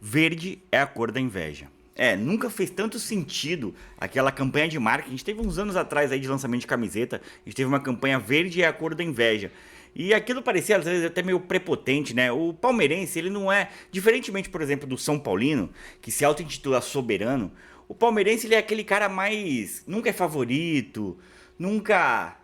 Verde é a cor da inveja. Nunca fez tanto sentido aquela campanha de marketing. A gente teve uns anos atrás aí de lançamento de camiseta, a gente teve uma campanha verde é a cor da inveja. E aquilo parecia às vezes até meio prepotente, né? O palmeirense, ele não é, diferentemente, por exemplo, do São Paulino, que se auto-intitula soberano, o palmeirense ele é aquele cara mais, nunca é favorito, nunca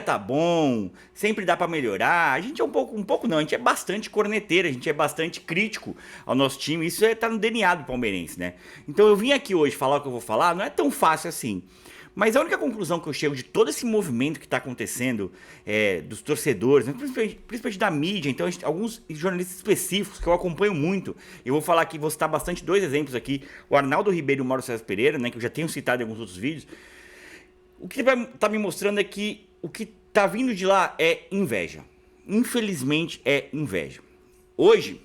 tá bom, sempre dá pra melhorar. A gente é um pouco não, a gente é bastante corneteiro, a gente é bastante crítico ao nosso time. Isso tá no DNA do palmeirense, né? Então eu vim aqui hoje falar o que eu vou falar, não é tão fácil assim. Mas a única conclusão que eu chego de todo esse movimento que está acontecendo, dos torcedores, né, principalmente da mídia, então alguns jornalistas específicos que eu acompanho muito, eu vou falar aqui, vou citar bastante dois exemplos aqui, o Arnaldo Ribeiro e o Mauro César Pereira, né, que eu já tenho citado em alguns outros vídeos. O que tá me mostrando é que o que tá vindo de lá é inveja. Infelizmente é inveja. Hoje,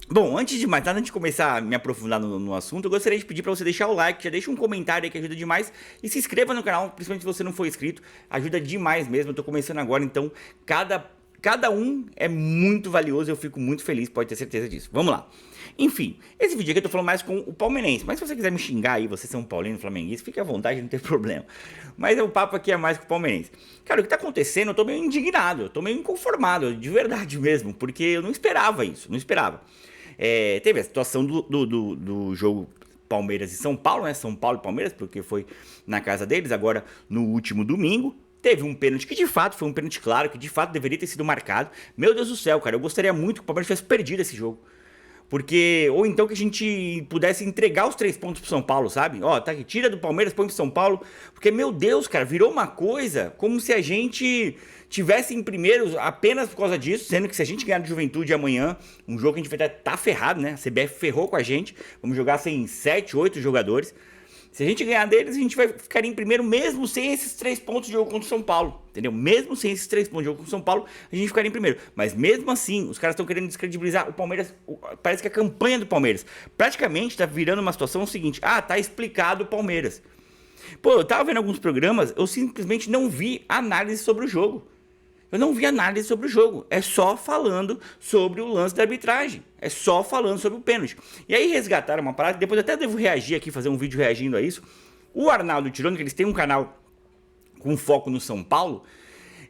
bom, antes de mais nada, antes de começar a me aprofundar no assunto, eu gostaria de pedir para você deixar o like, já deixa um comentário aí que ajuda demais e se inscreva no canal, principalmente se você não for inscrito, ajuda demais mesmo. Eu tô começando agora, então cada um é muito valioso, eu fico muito feliz, pode ter certeza disso. Vamos lá. Enfim, esse vídeo aqui eu tô falando mais com o palmeirense, mas se você quiser me xingar aí, você ser um paulino, flamenguista, fique à vontade, não tem problema. Mas o papo aqui é mais com o palmeirense. Cara, o que tá acontecendo, eu tô meio indignado, eu tô meio inconformado, de verdade mesmo, porque eu não esperava isso, não esperava. Teve a situação do jogo Palmeiras e São Paulo, né? São Paulo e Palmeiras, porque foi na casa deles, agora no último domingo. Teve um pênalti que de fato foi um pênalti claro, que de fato deveria ter sido marcado. Meu Deus do céu, cara, eu gostaria muito que o Palmeiras tivesse perdido esse jogo. Porque, ou então que a gente pudesse entregar os 3 pontos pro São Paulo, sabe? Ó, tá aqui, tira do Palmeiras, põe pro São Paulo. Porque, meu Deus, cara, virou uma coisa como se a gente tivesse em primeiro apenas por causa disso, sendo que se a gente ganhar do Juventude amanhã, um jogo que a gente vai estar ferrado, né? A CBF ferrou com a gente, vamos jogar sem 7, 8 jogadores. Se a gente ganhar deles, a gente vai ficar em primeiro mesmo sem esses 3 pontos de jogo contra o São Paulo, entendeu? Mesmo sem esses 3 pontos de jogo contra o São Paulo, a gente ficaria em primeiro. Mas mesmo assim, os caras estão querendo descredibilizar o Palmeiras. Parece que a campanha do Palmeiras praticamente tá virando uma situação seguinte. Ah, tá explicado o Palmeiras. Pô, eu tava vendo alguns programas, eu simplesmente não vi análise sobre o jogo. Eu não vi análise sobre o jogo, é só falando sobre o lance da arbitragem, é só falando sobre o pênalti. E aí resgataram uma parada, depois eu até devo reagir aqui, fazer um vídeo reagindo a isso. O Arnaldo Tironi, que eles têm um canal com foco no São Paulo,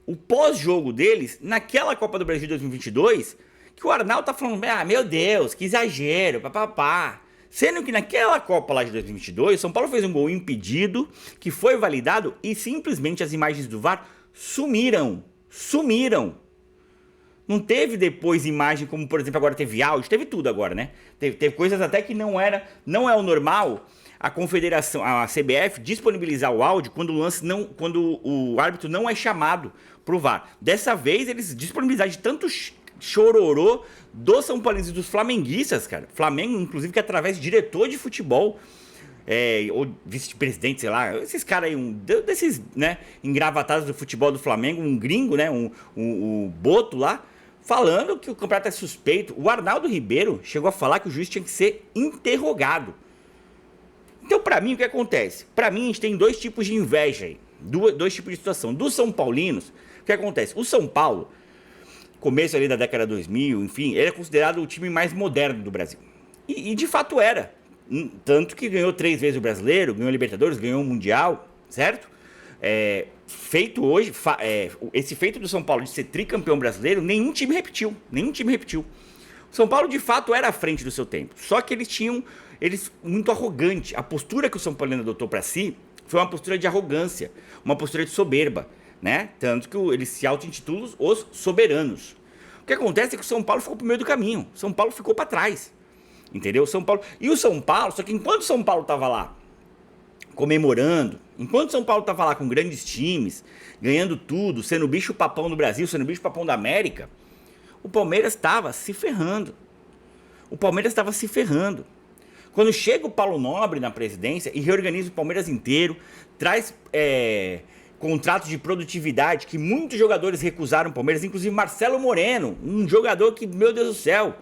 o pós-jogo deles, naquela Copa do Brasil de 2022, que o Arnaldo tá falando, ah, meu Deus, que exagero, papapá. Sendo que naquela Copa lá de 2022, o São Paulo fez um gol impedido, que foi validado e simplesmente as imagens do VAR sumiram. Não teve depois imagem como, por exemplo, agora teve áudio, teve tudo agora, né? Teve coisas até que não é o normal a confederação, a CBF disponibilizar o áudio quando o árbitro não é chamado pro VAR. Dessa vez eles disponibilizaram de tanto chororô dos São Paulinos e dos flamenguistas, cara. Flamengo, inclusive, que através de diretor de futebol, ou vice-presidente, sei lá, esses caras aí, desses, né, engravatados do futebol do Flamengo, um gringo, né, um Boto lá, falando que o campeonato é suspeito. O Arnaldo Ribeiro chegou a falar que o juiz tinha que ser interrogado. Então, pra mim, o que acontece? Pra mim, a gente tem 2 tipos de inveja aí, dois tipos de situação. Dos São Paulinos, o que acontece? O São Paulo, começo ali da década 2000, enfim, ele é considerado o time mais moderno do Brasil. E de fato era. Tanto que ganhou 3 vezes o Brasileiro, ganhou o Libertadores, ganhou o Mundial, certo? Feito hoje, esse feito do São Paulo de ser tricampeão brasileiro, nenhum time repetiu. O São Paulo de fato era à frente do seu tempo, só que eles muito arrogante. A postura que o São Paulo adotou para si foi uma postura de arrogância, uma postura de soberba, né? Tanto que eles se auto-intitulam os soberanos. O que acontece é que o São Paulo ficou pro meio do caminho, o São Paulo ficou para trás. Entendeu? São Paulo. E o São Paulo, só que enquanto o São Paulo tava lá comemorando, enquanto o São Paulo tava lá com grandes times, ganhando tudo, sendo o bicho papão do Brasil, sendo o bicho papão da América, o Palmeiras estava se ferrando. Quando chega o Paulo Nobre na presidência e reorganiza o Palmeiras inteiro, traz contratos de produtividade que muitos jogadores recusaram o Palmeiras, inclusive Marcelo Moreno, um jogador que, meu Deus do céu,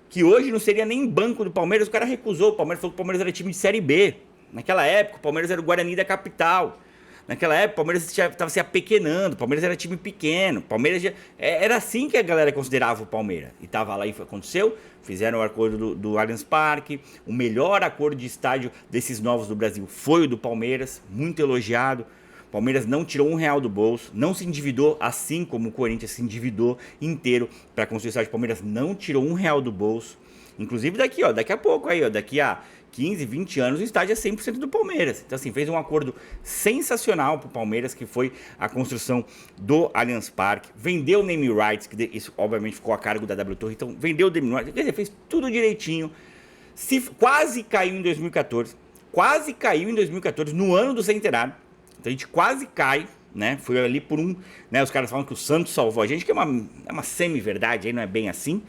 que hoje não seria nem banco do Palmeiras, o cara recusou. O Palmeiras falou que o Palmeiras era time de Série B. Naquela época, o Palmeiras era o Guarani da capital. Naquela época, o Palmeiras estava se apequenando, o Palmeiras era time pequeno. Palmeiras era assim que a galera considerava o Palmeiras. E tava lá e aconteceu, fizeram o acordo do Allianz Parque. O melhor acordo de estádio desses novos do Brasil foi o do Palmeiras, muito elogiado. O Palmeiras não tirou R$1 do bolso, não se endividou, assim como o Corinthians se endividou inteiro para construir o estádio. O Palmeiras não tirou R$1 do bolso. Inclusive daqui a pouco aí, daqui a 15, 20 anos, o estádio é 100% do Palmeiras. Então, assim, fez um acordo sensacional pro Palmeiras, que foi a construção do Allianz Parque. Vendeu o name rights, que isso obviamente ficou a cargo da W Torre. Então, vendeu o name rights, quer dizer, fez tudo direitinho. Quase caiu em 2014. Quase caiu em 2014, no ano do centenário. Então, a gente quase cai, né? Foi ali por um, né? Os caras falam que o Santos salvou a gente, que é uma semi-verdade, aí não é bem assim,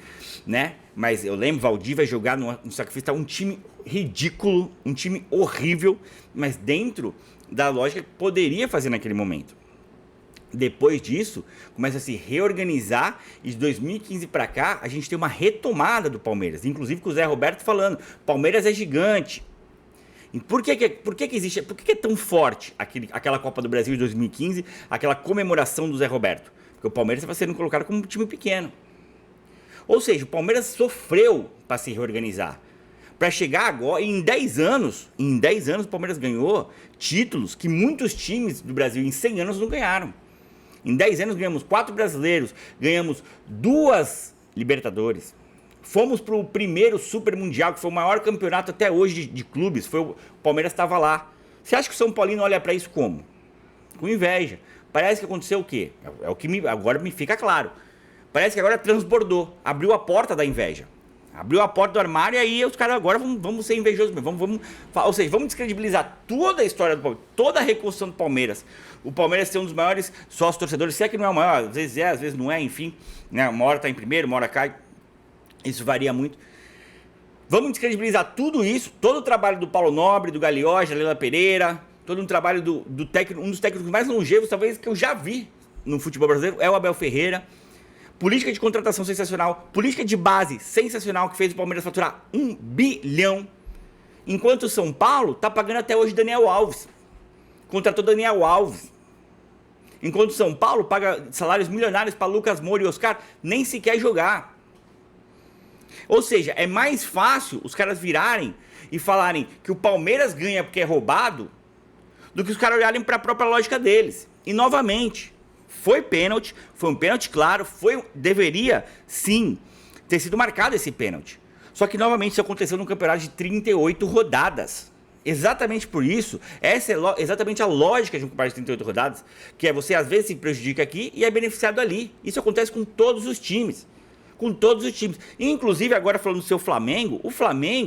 né? Mas eu lembro, Valdívia jogar no sacrifício, tá um time ridículo, um time horrível, mas dentro da lógica que poderia fazer naquele momento. Depois disso, começa a se reorganizar e de 2015 para cá, a gente tem uma retomada do Palmeiras, inclusive com o Zé Roberto falando, Palmeiras é gigante. E por que existe, por que é tão forte aquela Copa do Brasil de 2015, aquela comemoração do Zé Roberto? Porque o Palmeiras estava sendo colocado como um time pequeno. Ou seja, o Palmeiras sofreu para se reorganizar. Para chegar agora, em 10 anos o Palmeiras ganhou títulos que muitos times do Brasil em 100 anos não ganharam. Em 10 anos ganhamos 4 brasileiros, ganhamos 2 Libertadores. Fomos para o primeiro Super Mundial, que foi o maior campeonato até hoje de clubes. O Palmeiras estava lá. Você acha que o São Paulino olha para isso como? Com inveja. Parece que aconteceu o quê? É o que agora me fica claro. Parece que agora transbordou. Abriu a porta da inveja. Abriu a porta do armário e aí os caras agora vamos ser invejosos mesmo. Ou seja, vamos descredibilizar toda a história do Palmeiras, toda a reconstrução do Palmeiras. O Palmeiras tem um dos maiores sócios torcedores. Se é que não é o maior, às vezes não é, enfim. Né? Uma hora está em primeiro, uma hora cai. Isso varia muito. Vamos descredibilizar tudo isso, todo o trabalho do Paulo Nobre, do Gagliotti, da Leila Pereira, todo um trabalho do técnico, um dos técnicos mais longevos, talvez, que eu já vi no futebol brasileiro, é o Abel Ferreira. Política de contratação sensacional, política de base sensacional, que fez o Palmeiras faturar 1 bilhão. Enquanto o São Paulo tá pagando até hoje Daniel Alves. Contratou Daniel Alves. Enquanto o São Paulo paga salários milionários para Lucas Moura e Oscar, nem sequer jogar. Ou seja, é mais fácil os caras virarem e falarem que o Palmeiras ganha porque é roubado do que os caras olharem para a própria lógica deles. E novamente, foi pênalti, foi um pênalti claro, deveria sim ter sido marcado esse pênalti. Só que novamente isso aconteceu num campeonato de 38 rodadas. Exatamente por isso, essa é exatamente a lógica de um campeonato de 38 rodadas, que é você às vezes se prejudica aqui e é beneficiado ali. Isso acontece com todos os times. Com todos os times. Inclusive, agora falando do seu Flamengo,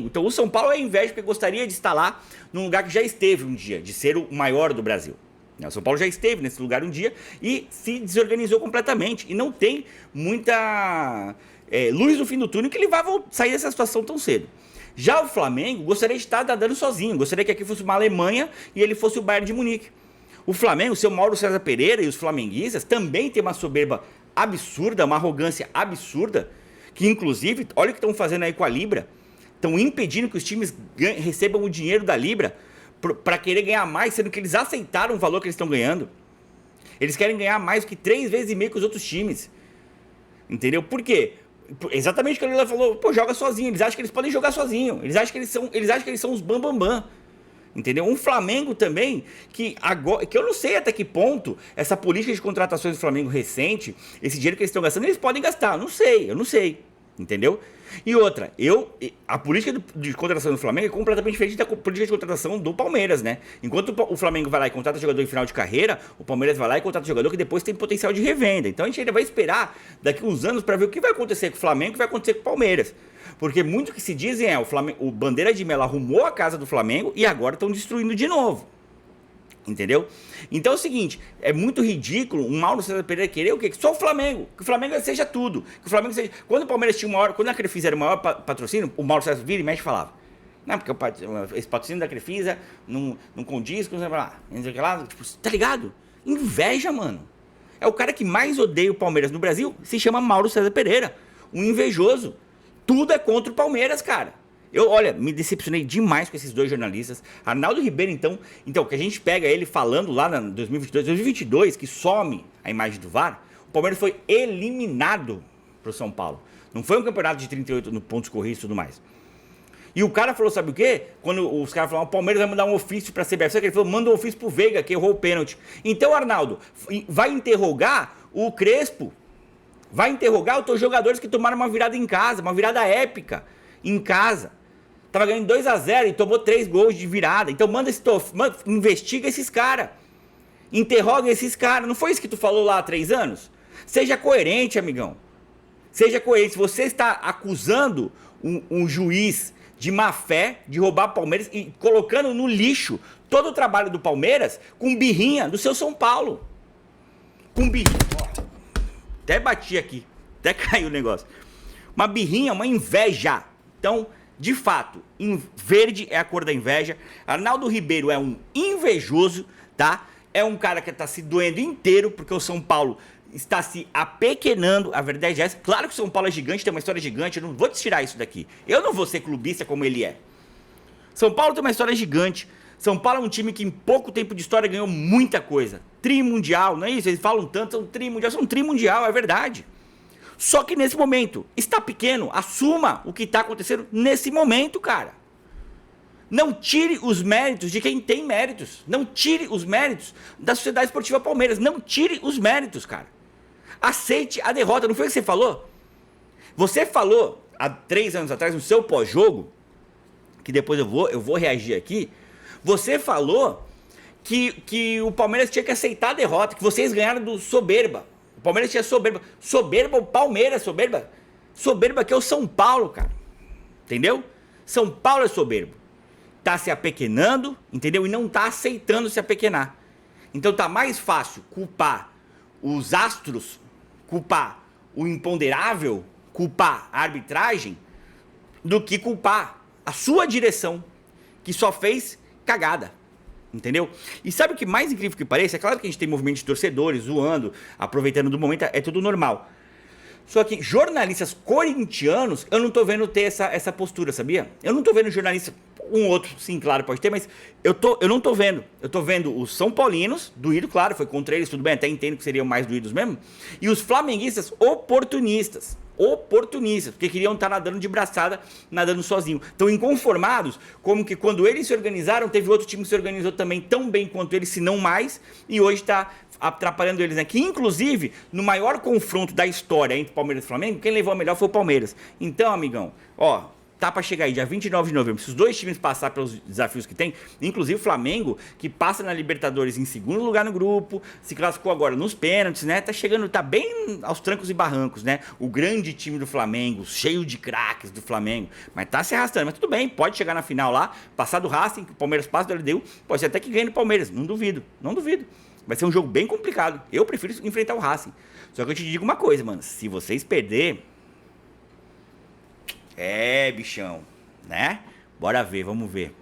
então o São Paulo é inveja porque gostaria de estar lá num lugar que já esteve um dia, de ser o maior do Brasil. O São Paulo já esteve nesse lugar um dia e se desorganizou completamente. E não tem muita luz no fim do túnel que ele vai sair dessa situação tão cedo. Já o Flamengo gostaria de estar nadando sozinho, gostaria que aqui fosse uma Alemanha e ele fosse o Bayern de Munique. O Flamengo, o seu Mauro César Pereira e os flamenguistas também têm uma soberba absurda, uma arrogância absurda, que inclusive, olha o que estão fazendo aí com a Libra, estão impedindo que os times recebam o dinheiro da Libra para querer ganhar mais, sendo que eles aceitaram o valor que eles estão ganhando. Eles querem ganhar mais do que 3 vezes e meio que os outros times. Entendeu? Por quê? Exatamente o que a Lila falou, joga sozinho, eles acham que eles podem jogar sozinho, eles acham que eles são os bambambam. Entendeu? Um Flamengo também, que eu não sei até que ponto essa política de contratações do Flamengo recente, esse dinheiro que eles estão gastando, eles podem gastar. Eu não sei. Entendeu? E outra, a política de contratação do Flamengo é completamente diferente da política de contratação do Palmeiras, né? Enquanto o Flamengo vai lá e contrata jogador em final de carreira, o Palmeiras vai lá e contrata jogador que depois tem potencial de revenda. Então a gente ainda vai esperar daqui uns anos para ver o que vai acontecer com o Flamengo e o que vai acontecer com o Palmeiras. Porque muito que se dizem o Bandeira de Melo arrumou a casa do Flamengo e agora estão destruindo de novo. Entendeu? Então é o seguinte, é muito ridículo um Mauro César Pereira querer o quê? Que só o Flamengo, que o Flamengo seja tudo. Que o Flamengo seja... Quando o Palmeiras tinha quando a Crefisa era o maior patrocínio, o Mauro César vira e mexe e falava. Não, porque esse patrocínio da Crefisa não condiz com lá. Tipo, tá ligado? Inveja, mano. É o cara que mais odeia o Palmeiras no Brasil, se chama Mauro César Pereira. Um invejoso. Tudo é contra o Palmeiras, cara. Olha, me decepcionei demais com esses dois jornalistas. Arnaldo Ribeiro, então, que a gente pega ele falando lá em 2022, que some a imagem do VAR, o Palmeiras foi eliminado pro São Paulo. Não foi um campeonato de 38 no pontos corridos e tudo mais. E o cara falou, sabe o quê? Quando os caras falaram, o Palmeiras vai mandar um ofício pra CBF, ele falou, manda um ofício pro Veiga, que errou o pênalti. Então, Arnaldo, vai interrogar o Crespo, vai interrogar os teus jogadores que tomaram uma virada em casa, uma virada épica em casa. Tava ganhando 2-0 e tomou 3 gols de virada. Então investiga esses caras. Interroga esses caras. Não foi isso que tu falou lá há 3 anos? Seja coerente, amigão. Seja coerente. Se você está acusando um juiz de má fé, de roubar o Palmeiras e colocando no lixo todo o trabalho do Palmeiras com birrinha do seu São Paulo. Com birrinha. Até bati aqui. Até caiu o negócio. Uma birrinha, uma inveja. Então, de fato, verde é a cor da inveja. Arnaldo Ribeiro é um invejoso, tá? É um cara que tá se doendo inteiro porque o São Paulo está se apequenando. A verdade é essa. Claro que o São Paulo é gigante, tem uma história gigante. Eu não vou te tirar isso daqui. Eu não vou ser clubista como ele é. São Paulo tem uma história gigante. São Paulo é um time que em pouco tempo de história ganhou muita coisa. Trimundial, não é isso? Eles falam tanto, são trimundial, é verdade. Só que nesse momento, está pequeno, assuma o que está acontecendo nesse momento, cara. Não tire os méritos de quem tem méritos. Não tire os méritos da Sociedade Esportiva Palmeiras. Não tire os méritos, cara. Aceite a derrota. Não foi o que você falou? Você falou há 3 anos atrás, no seu pós-jogo, que depois eu vou reagir aqui. Você falou que o Palmeiras tinha que aceitar a derrota, que vocês ganharam do soberba. O Palmeiras tinha soberba. Soberba, o Palmeiras, soberba. Soberba que é o São Paulo, cara. Entendeu? São Paulo é soberbo. Tá se apequenando, entendeu? E não tá aceitando se apequenar. Então tá mais fácil culpar os astros, culpar o imponderável, culpar a arbitragem, do que culpar a sua direção, que só fez cagada. Entendeu? E sabe o que mais incrível que pareça? É claro que a gente tem movimento de torcedores zoando, aproveitando do momento, é tudo normal. Só que jornalistas corintianos, eu não tô vendo ter essa postura, sabia? Eu não tô vendo jornalista, um outro, sim, claro, pode ter, mas eu não tô vendo. Eu tô vendo os São Paulinos, doído, claro, foi contra eles, tudo bem, até entendo que seriam mais doídos mesmo, e os flamenguistas oportunistas, porque queriam estar nadando de braçada, nadando sozinho. Estão inconformados, como que quando eles se organizaram, teve outro time que se organizou também tão bem quanto eles, se não mais, e hoje está atrapalhando eles, né? Que inclusive, no maior confronto da história entre Palmeiras e Flamengo, quem levou a melhor foi o Palmeiras. Então, amigão, ó, tá pra chegar aí, dia 29 de novembro, se os dois times passar pelos desafios que tem, inclusive o Flamengo, que passa na Libertadores em segundo lugar no grupo, se classificou agora nos pênaltis, né? Tá chegando, tá bem aos trancos e barrancos, né? O grande time do Flamengo, cheio de craques do Flamengo, mas tá se arrastando, mas tudo bem, pode chegar na final lá, passar do Racing, que o Palmeiras passa do LDU, pode ser até que ganhe no Palmeiras, não duvido. Vai ser um jogo bem complicado. Eu prefiro enfrentar o Racing. Só que eu te digo uma coisa, mano. Se vocês perderem... bichão. Né? Bora ver, vamos ver.